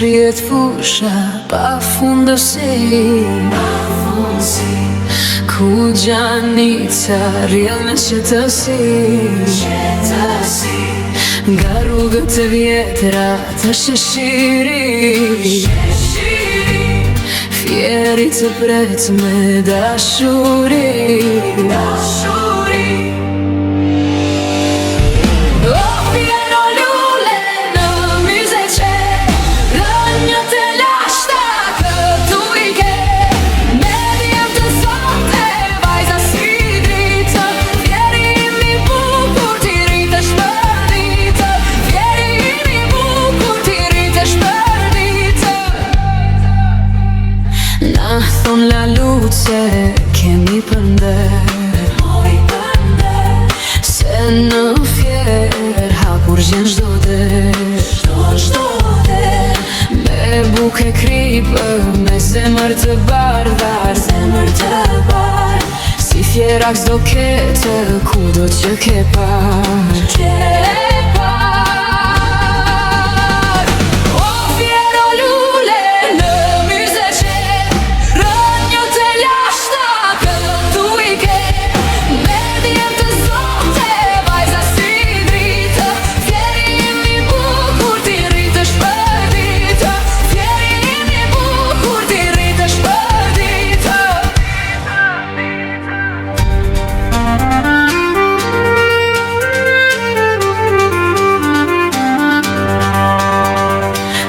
shtrihet fusha pa fundësi, ku gjanica rrjedh me qetësi, nga rrugët e vjetra të sheshiri, fieri të pret me dashuri. Thon la luce kemi përnder, se në fjer hapur gjen çdo der, me buke kripë, me zemër të bardhar, si fjerak s'do ketë kudo që ke par.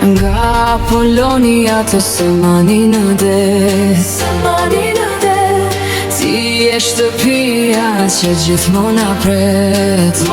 Nga Polonia të Semani në det, ti je shtëpia që gjithmonë na pret.